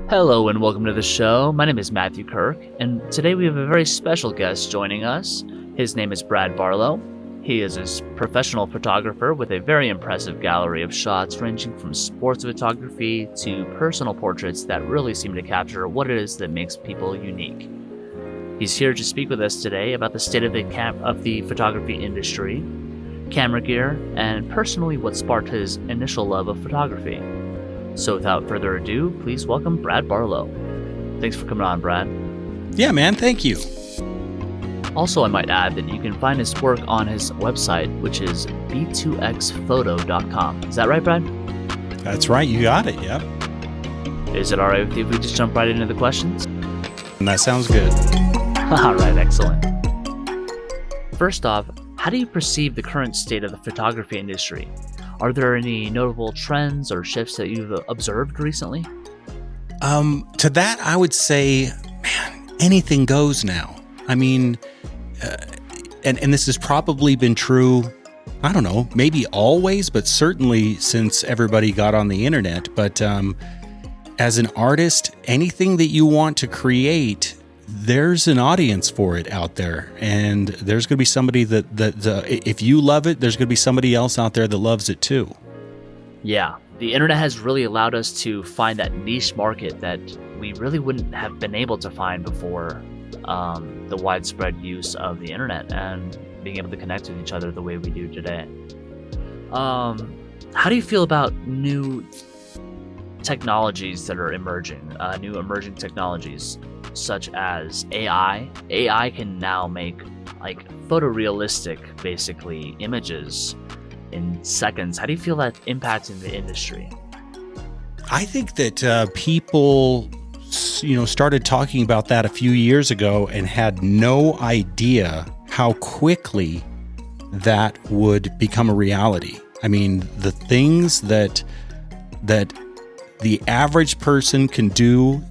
Hello and welcome to the show. My name is Matthew Kirk, and today we have a very special guest joining us. His name is Brad Barlow. He is a professional photographer with a very impressive gallery of shots ranging from sports photography to personal portraits that really seem to capture what it is that makes people unique. He's here to speak with us today about the state of the photography industry, camera gear, and personally what sparked his initial love of photography. So without further ado, please welcome Brad Barlow. Thanks for coming on, Brad. Yeah, man, thank you. Also, I might add that you can find his work on his website, which is b2xphoto.com. Is that right, Brad? That's right, you got it, yep. Is it all right with you if we just jump right into the questions? And that sounds good. All right, excellent. First off, how do you perceive the current state of the photography industry? Are there any notable trends or shifts that you've observed recently? To that, I would say, man, anything goes now. I mean, and this has probably been true, I don't know, maybe always, but certainly since everybody got on the internet. But as an artist, anything that you want to create, there's an audience for it out there, and there's going to be somebody that if you love it, there's going to be somebody else out there that loves it too. Yeah, the internet has really allowed us to find that niche market that we really wouldn't have been able to find before the widespread use of the internet and being able to connect with each other the way we do today. How do you feel about new technologies that are emerging, new emerging technologies? Such as AI. AI can now make like photorealistic, basically, images in seconds. How do you feel that impacting the industry? I think that people, started talking about that a few years ago and had no idea how quickly that would become a reality. I mean, the things that the average person can do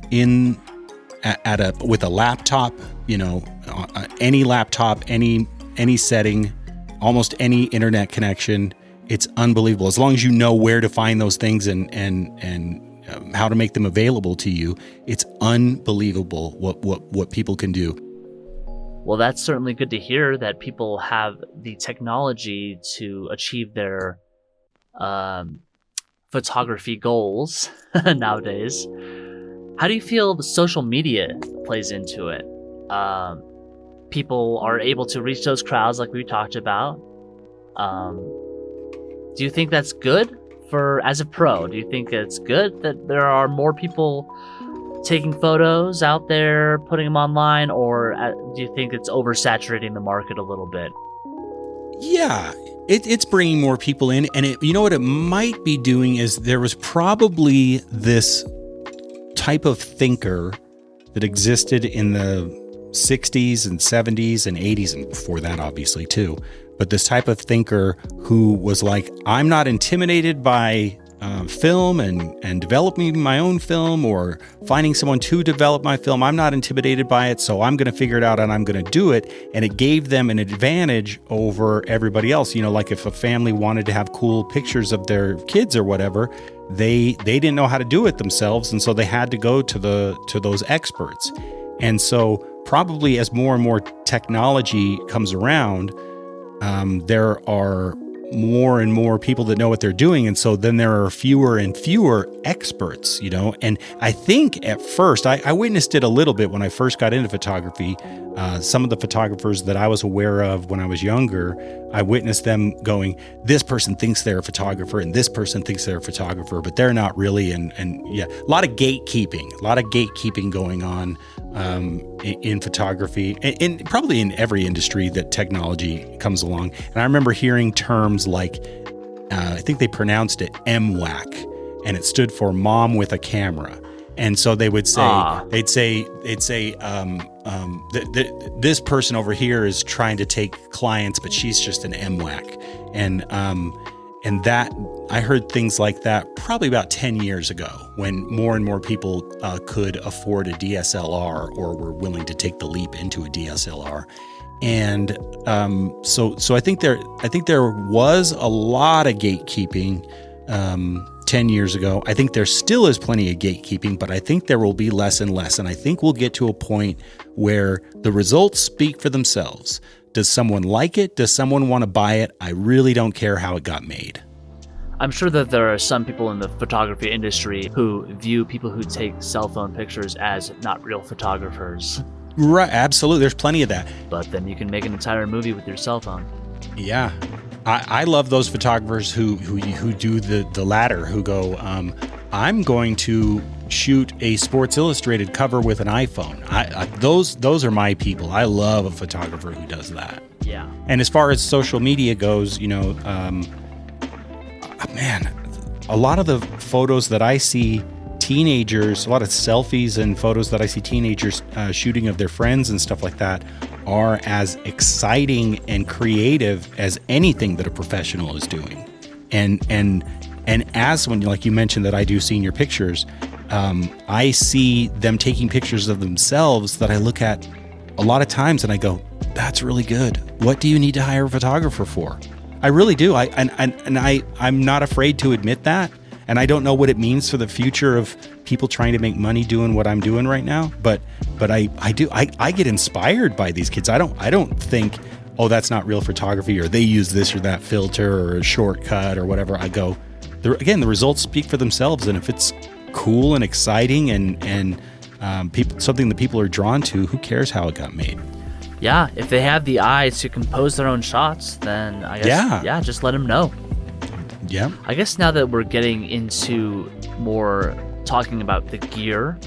with a laptop, any laptop, any setting, almost any internet connection, it's unbelievable. As long as you know where to find those things and how to make them available to you, it's unbelievable what people can do. Well, that's certainly good to hear that people have the technology to achieve their photography goals nowadays. How do you feel the social media plays into it? People are able to reach those crowds like we talked about. Do you think that's good as a pro? Do you think it's good that there are more people taking photos out there, putting them online, or do you think it's oversaturating the market a little bit? Yeah, it's bringing more people in, and what it might be doing is there was probably this type of thinker that existed in the 60s and 70s and 80s, and before that obviously too, but this type of thinker who was like, I'm not intimidated by film and developing my own film or finding someone to develop my film. I'm not intimidated by it, so I'm going to figure it out and I'm going to do it. And it gave them an advantage over everybody else. Like if a family wanted to have cool pictures of their kids or whatever, they didn't know how to do it themselves, and so they had to go to those experts. And so probably as more and more technology comes around, there are more and more people that know what they're doing, and so then there are fewer and fewer experts, and I think at first I witnessed it a little bit when I first got into photography. Some of the photographers that I was aware of when I was younger, I witnessed them going, this person thinks they're a photographer and this person thinks they're a photographer, but they're not really. And yeah, a lot of gatekeeping going on in photography, and probably in every industry that technology comes along. And I remember hearing terms like, I think they pronounced it MWAC, and it stood for Mom with a Camera. And so they would say, they'd say, this person over here is trying to take clients, but she's just an MWAC. And that I heard things like that probably about 10 years ago, when more and more people could afford a DSLR or were willing to take the leap into a DSLR. And so I think there was a lot of gatekeeping 10 10 years ago. I think there still is plenty of gatekeeping, but I think there will be less and less. And I think we'll get to a point where the results speak for themselves. Does someone like it? Does someone want to buy it? I really don't care how it got made. I'm sure that there are some people in the photography industry who view people who take cell phone pictures as not real photographers. Right, absolutely. There's plenty of that. But then you can make an entire movie with your cell phone. Yeah. I love those photographers who do the latter, who go, I'm going to shoot a Sports Illustrated cover with an iPhone. Those are my people. I love a photographer who does that. Yeah. And as far as social media goes, man, a lot of the photos that I see teenagers, a lot of selfies and photos that I see teenagers shooting of their friends and stuff like that are as exciting and creative as anything that a professional is doing. And as when, like you mentioned that I do senior pictures, I see them taking pictures of themselves that I look at a lot of times and I go, that's really good. What do you need to hire a photographer for? I really do. I'm not afraid to admit that. And I don't know what it means for the future of people trying to make money doing what I'm doing right now. But I get inspired by these kids. I don't think, oh, that's not real photography, or they use this or that filter or a shortcut or whatever. I go, again, the results speak for themselves. And if it's cool and exciting and something that people are drawn to, who cares how it got made? Yeah, if they have the eye to compose their own shots, then I guess, just let them know. Yeah. I guess now that we're getting into more talking about the gear,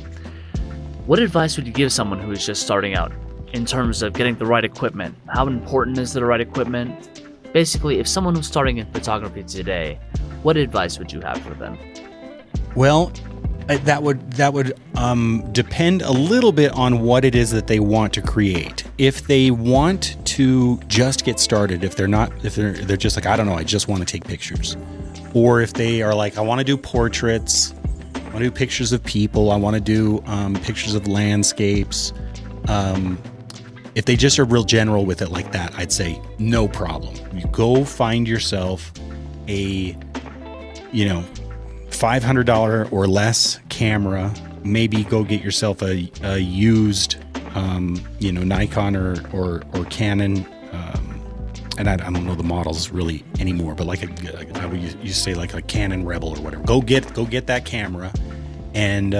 what advice would you give someone who is just starting out in terms of getting the right equipment? How important is the right equipment? Basically, if someone was starting in photography today, what advice would you have for them? Well, that would depend a little bit on what it is that they want to create. If they want to just get started, if they're just like, I don't know, I just want to take pictures, or if they are like, I want to do portraits, I want to do pictures of people, I want to do pictures of landscapes. If they just are real general with it like that, I'd say no problem. You go find yourself a, $500 or less camera. Maybe go get yourself a used, Nikon or Canon. And I don't know the models really anymore, but like I would used to say like a Canon Rebel or whatever. Go get that camera, and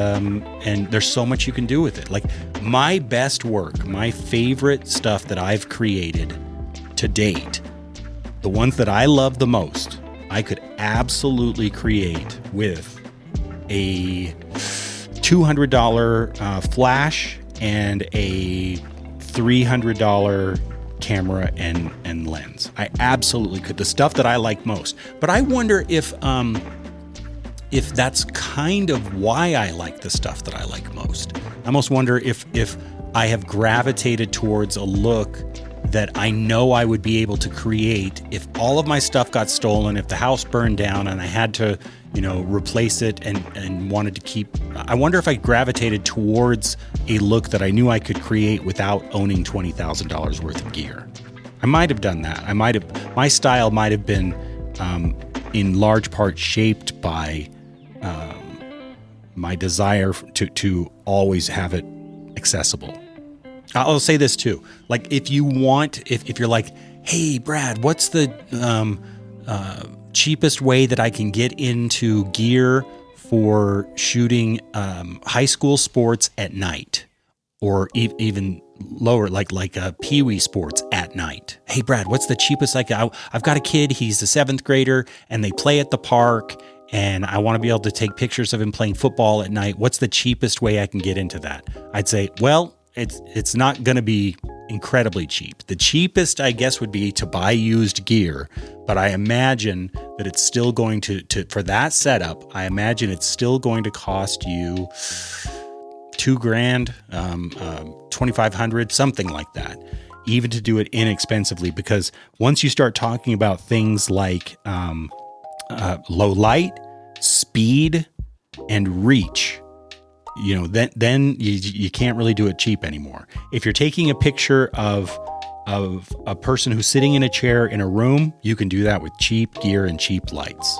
there's so much you can do with it. Like my best work, my favorite stuff that I've created to date, the ones that I love the most, I could absolutely create with a $200 flash and a $300 camera and lens. I absolutely could. The stuff that I like most. But I wonder if that's kind of why I like the stuff that I like most. I almost wonder if I have gravitated towards a look that I know I would be able to create if all of my stuff got stolen, if the house burned down and I had to, replace it and wanted to keep. I wonder if I gravitated towards a look that I knew I could create without owning $20,000 worth of gear. I might have done that. My style might have been in large part shaped by my desire to always have it accessible. I'll say this too. Like if you're like, hey, Brad, what's the cheapest way that I can get into gear for shooting high school sports at night, or even lower, like Pee-wee sports at night? Hey, Brad, what's the cheapest I've got a kid, he's a 7th grader, and they play at the park, and I want to be able to take pictures of him playing football at night. What's the cheapest way I can get into that? I'd say, well, it's not going to be incredibly cheap. The cheapest, I guess, would be to buy used gear, but I imagine that it's still going to for that setup, I imagine it's still going to cost you $2,000, $2,500, something like that, even to do it inexpensively. Because once you start talking about things like low light, speed, and reach, then you can't really do it cheap anymore. If you're taking a picture of a person who's sitting in a chair in a room, you can do that with cheap gear and cheap lights.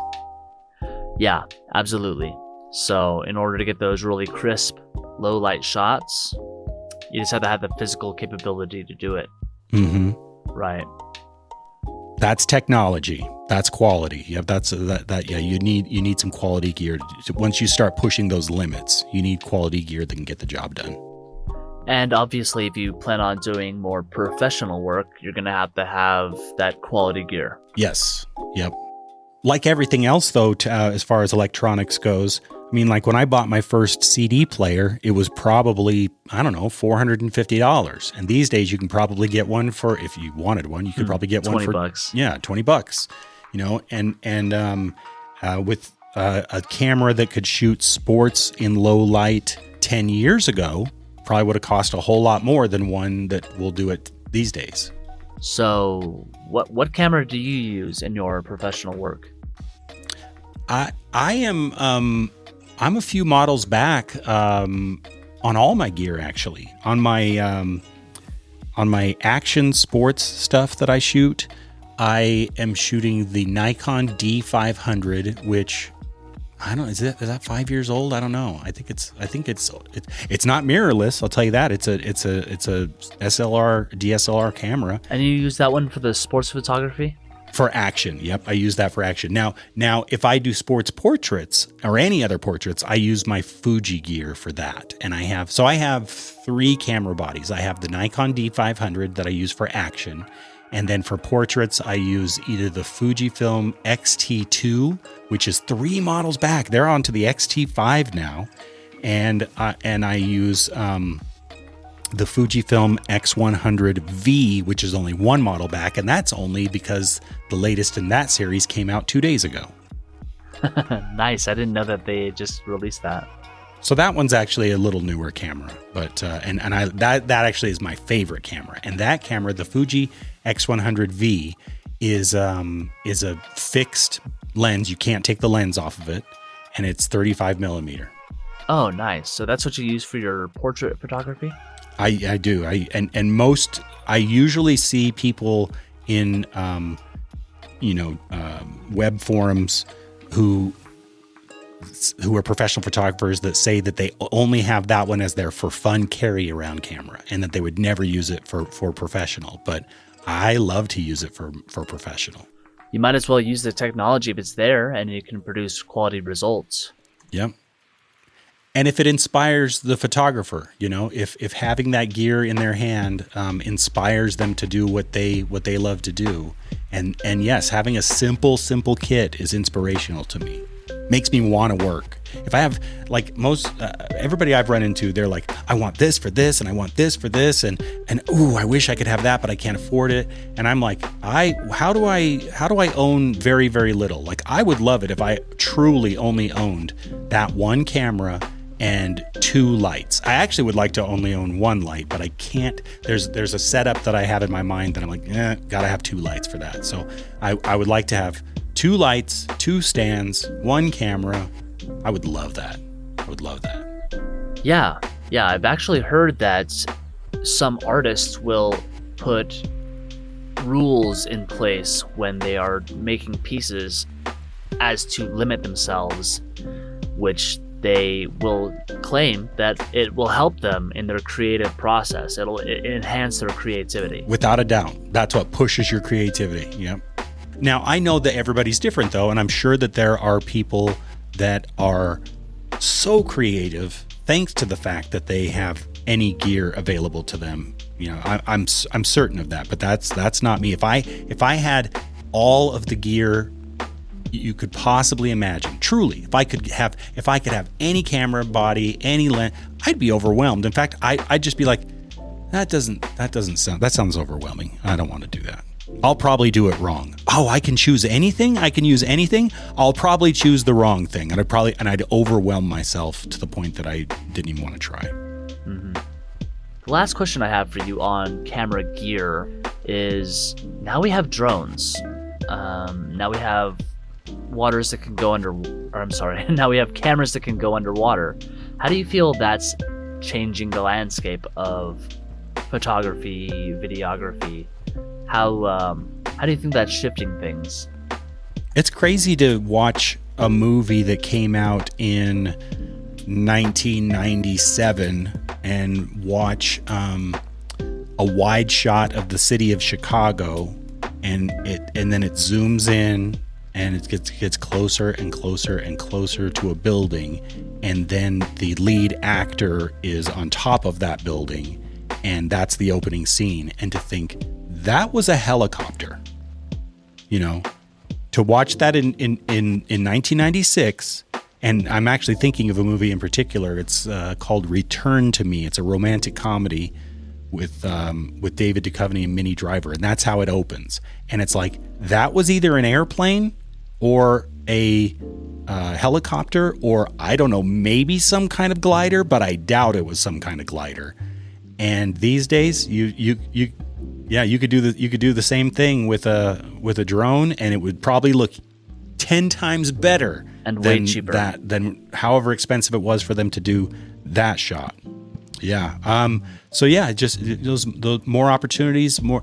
Yeah, absolutely. So in order to get those really crisp, low light shots, you just have to have the physical capability to do it. Mm-hmm. Right. That's technology. That's quality. Yeah, yeah. You need some quality gear. Once you start pushing those limits, you need quality gear that can get the job done. And obviously, if you plan on doing more professional work, you're going to have that quality gear. Yes. Yep. Like everything else, though, as far as electronics goes, I mean, like when I bought my first CD player, it was probably, I don't know, $450. And these days you can probably get one for, if you wanted one, you could probably get one for $20. Yeah, $20, you know, and with a camera that could shoot sports in low light 10 years ago, probably would have cost a whole lot more than one that will do it these days. So what camera do you use in your professional work? I'm a few models back on all my gear, actually. On my action sports stuff that I shoot, I am shooting the Nikon D500, which I don't know, is that 5 years old? I don't know. I think it's not mirrorless. I'll tell you that. It's a SLR DSLR camera. And you use that one for the sports photography? For action. Yep. I use that for action. Now, if I do sports portraits or any other portraits, I use my Fuji gear for that. And I have 3 camera bodies. I have the Nikon D500 that I use for action. And then for portraits, I use either the Fujifilm X-T2, which is 3 models back. They're on to the X-T5 now. And I use the Fujifilm X100V, which is only 1 model back. And that's only because the latest in that series came out 2 days ago. Nice. I didn't know that they just released that. So that one's actually a little newer camera, but that actually is my favorite camera. And that camera, the Fuji X100V, is a fixed lens. You can't take the lens off of it, and it's 35 millimeter. Oh, nice. So that's what you use for your portrait photography? I do. I usually see people in web forums who are professional photographers that say that they only have that one as their for fun carry around camera and that they would never use it for professional. But I love to use it for professional. You might as well use the technology if it's there and you can produce quality results. Yep. And if it inspires the photographer, if having that gear in their hand inspires them to do what they love to do, and yes, having a simple kit is inspirational to me. Makes me want to work. If I have, like most everybody I've run into, they're like, I want this for this, and I want this for this, and ooh, I wish I could have that, but I can't afford it. And I'm like, how do I own very, very little? Like, I would love it if I truly only owned that one camera and 2 lights. I actually would like to only own 1 light, but I can't. There's a setup that I have in my mind that I'm like, gotta have 2 lights for that. So I would like to have 2 lights, 2 stands, 1 camera. I would love that. Yeah. I've actually heard that some artists will put rules in place when they are making pieces as to limit themselves, which they will claim that it will help them in their creative process. It'll enhance their creativity. Without a doubt. That's what pushes your creativity. Yep. Now, I know that everybody's different, though, and I'm sure that there are people that are so creative thanks to the fact that they have any gear available to them. I'm certain of that, but that's not me. If I had all of the gear you could possibly imagine, truly, if I could have any camera body, any lens, I'd be overwhelmed. In fact, I'd just be like, that sounds overwhelming. I don't want to do that. I'll probably do it wrong. Oh, I can choose anything? I can use anything? I'll probably choose the wrong thing. And I'd overwhelm myself to the point that I didn't even want to try. Mm-hmm. The last question I have for you on camera gear is, now we have drones. Now we have waters that can go now we have cameras that can go underwater. How do you feel that's changing the landscape of photography, videography? How do you think that's shifting things? It's crazy to watch a movie that came out in 1997 and watch a wide shot of the city of Chicago, and then it zooms in and it gets closer and closer and closer to a building, and then the lead actor is on top of that building, and that's the opening scene. And to think that was a helicopter, to watch that in 1996. And I'm actually thinking of a movie in particular. It's called Return to Me. It's a romantic comedy with David Duchovny and Minnie Driver, and that's how it opens. And it's like that was either an airplane or a helicopter, or I don't know, maybe some kind of glider, but I doubt it was some kind of glider. And these days, you could do the same thing with a drone, and it would probably look 10 times better and way cheaper than however expensive it was for them to do that shot. Yeah. So yeah, just those more opportunities, more.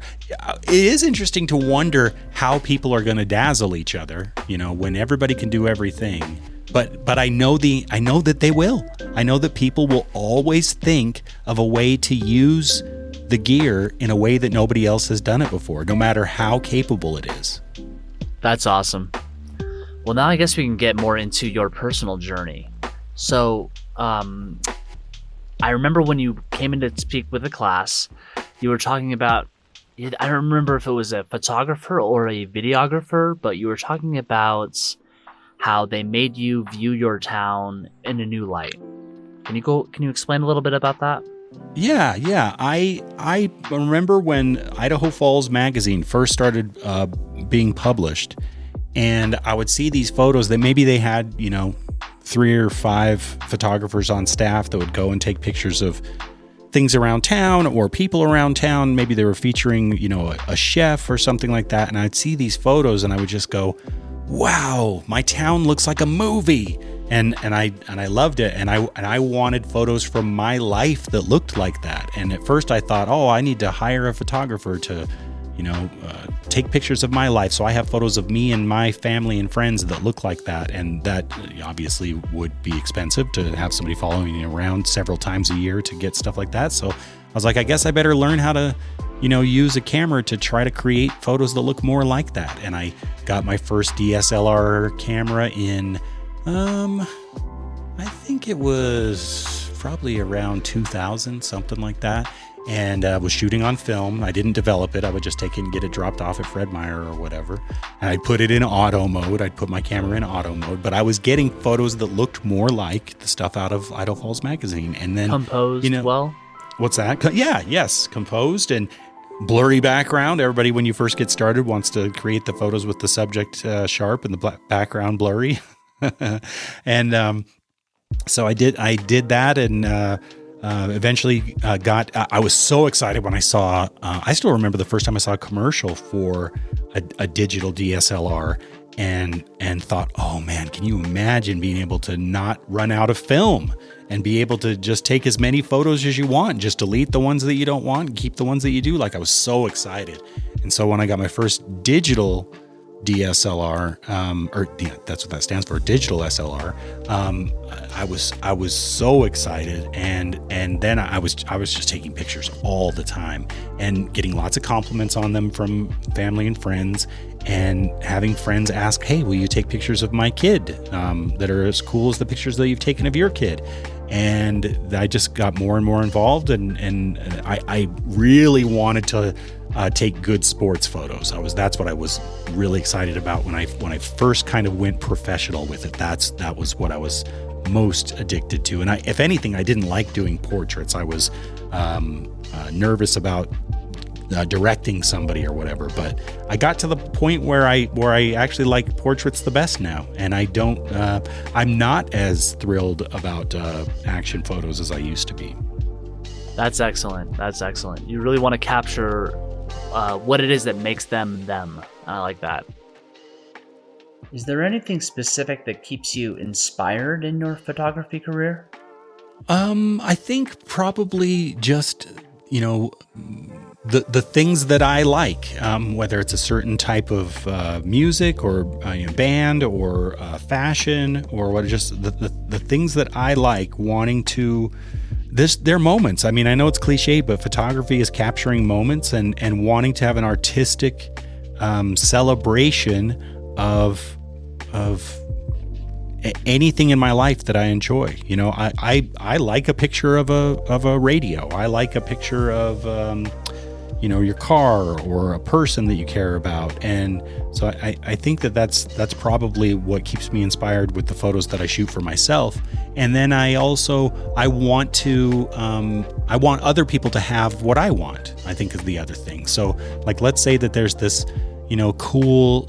It is interesting to wonder how people are going to dazzle each other, when everybody can do everything. But I know that they will. I know that people will always think of a way to use the gear in a way that nobody else has done it before, no matter how capable it is. That's awesome. Well, now I guess we can get more into your personal journey. So, I remember when you came in to speak with the class, you were talking about, I don't remember if it was a photographer or a videographer, but you were talking about how they made you view your town in a new light. Can you explain a little bit about that? Yeah. I remember when Idaho Falls magazine first started being published, and I would see these photos that maybe they had, 3 or 5 photographers on staff that would go and take pictures of things around town or people around town. Maybe they were featuring, a chef or something like that. And I'd see these photos and I would just go, wow, my town looks like a movie. And I loved it. And I wanted photos from my life that looked like that. And at first I thought, I need to hire a photographer to, take pictures of my life. So I have photos of me and my family and friends that look like that. And that obviously would be expensive to have somebody following me around several times a year to get stuff like that. So I was like, I guess I better learn how to, use a camera to try to create photos that look more like that. And I got my first DSLR camera in, I think it was probably around 2000, something like that. And was shooting on film. I didn't develop it. I would just take it and get it dropped off at Fred Meyer or whatever. And I'd put it in auto mode. I'd put my camera in auto mode. But I was getting photos that looked more like the stuff out of Idaho Falls magazine. And then composed well. What's that? Yes, composed and blurry background. Everybody, when you first get started, wants to create the photos with the subject sharp and the background blurry. And so I did that, and eventually I was so excited when I saw, I still remember the first time I saw a commercial for a digital DSLR and thought, oh man, can you imagine being able to not run out of film and be able to just take as many photos as you want, just delete the ones that you don't want and keep the ones that you do. Like, I was so excited. And so when I got my first digital DSLR, that's what that stands for, digital SLR. I was so excited, and then I was just taking pictures all the time and getting lots of compliments on them from family and friends, and having friends ask, "Hey, will you take pictures of my kid that are as cool as the pictures that you've taken of your kid?" And I just got more and more involved, and I really wanted to take good sports photos. That's what I was really excited about when I first kind of went professional with it. That was what I was most addicted to. And if anything, I didn't like doing portraits. I was nervous about directing somebody or whatever. But I got to the point where I actually like portraits the best now, and I'm not as thrilled about action photos as I used to be. That's excellent. You really want to capture what it is that makes them them. I like that. Is there anything specific that keeps you inspired in your photography career? I think probably just, the things that I like, whether it's a certain type of music or band or fashion or what, just the things that I like, wanting to. They're moments. I mean, I know it's cliche, but photography is capturing moments and wanting to have an artistic celebration of anything in my life that I enjoy. I like a picture of a radio. I like a picture of your car or a person that you care about. And so I think that's probably what keeps me inspired with the photos that I shoot for myself. And then I want other people to have what I want, I think is the other thing. So like, let's say that there's this, cool,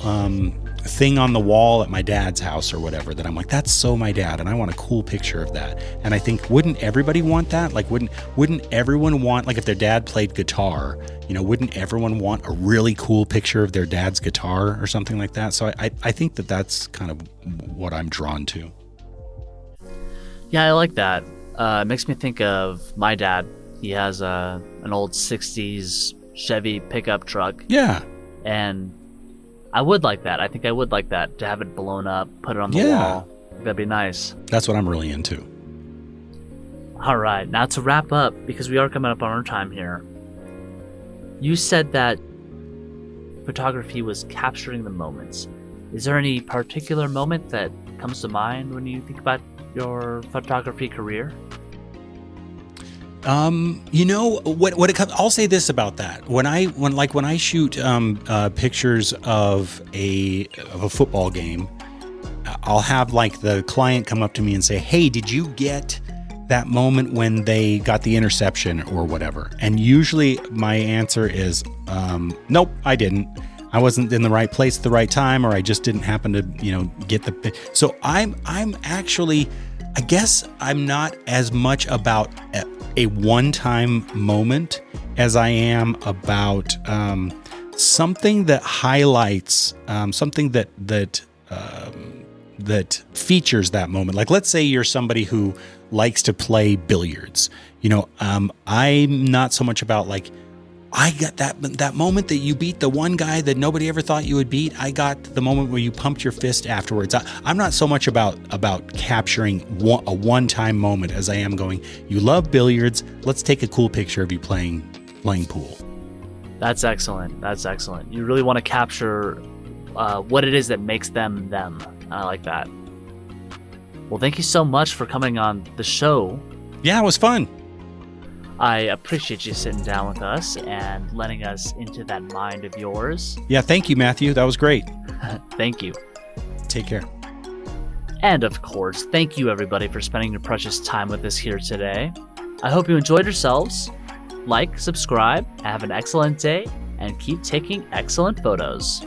thing on the wall at my dad's house or whatever that I'm like, that's so my dad, and I want a cool picture of that. And I think, wouldn't everybody want that? Like, wouldn't everyone want, like, if their dad played guitar, wouldn't everyone want a really cool picture of their dad's guitar or something like that? So I think that's kind of what I'm drawn to. Yeah, I like that. It makes me think of my dad. He has an old 60s Chevy pickup truck. Yeah. And I would like that. I think I would like that, to have it blown up, put it on the wall. That'd be nice. That's what I'm really into. All right, now to wrap up, because we are coming up on our time here. You said that photography was capturing the moments. Is there any particular moment that comes to mind when you think about your photography career? What it comes, I'll say this about that. When I shoot pictures of a football game, I'll have like the client come up to me and say, "Hey, did you get that moment when they got the interception or whatever?" And usually my answer is, "Nope, I didn't. I wasn't in the right place at the right time, or I just didn't happen to, get the." So I'm actually, I guess I'm not as much about a one-time moment as I am about something that highlights something that features that moment. Like, let's say you're somebody who likes to play billiards. I'm not so much about like, I got that moment that you beat the one guy that nobody ever thought you would beat. I got the moment where you pumped your fist afterwards. I'm not so much about capturing a one-time moment as I am going, you love billiards, let's take a cool picture of you playing pool. That's excellent. You really want to capture what it is that makes them them. I like that. Well, thank you so much for coming on the show. Yeah, it was fun. I appreciate you sitting down with us and letting us into that mind of yours. Yeah, thank you, Matthew. That was great. Thank you. Take care. And of course, thank you everybody for spending your precious time with us here today. I hope you enjoyed yourselves. Like, subscribe, have an excellent day, and keep taking excellent photos.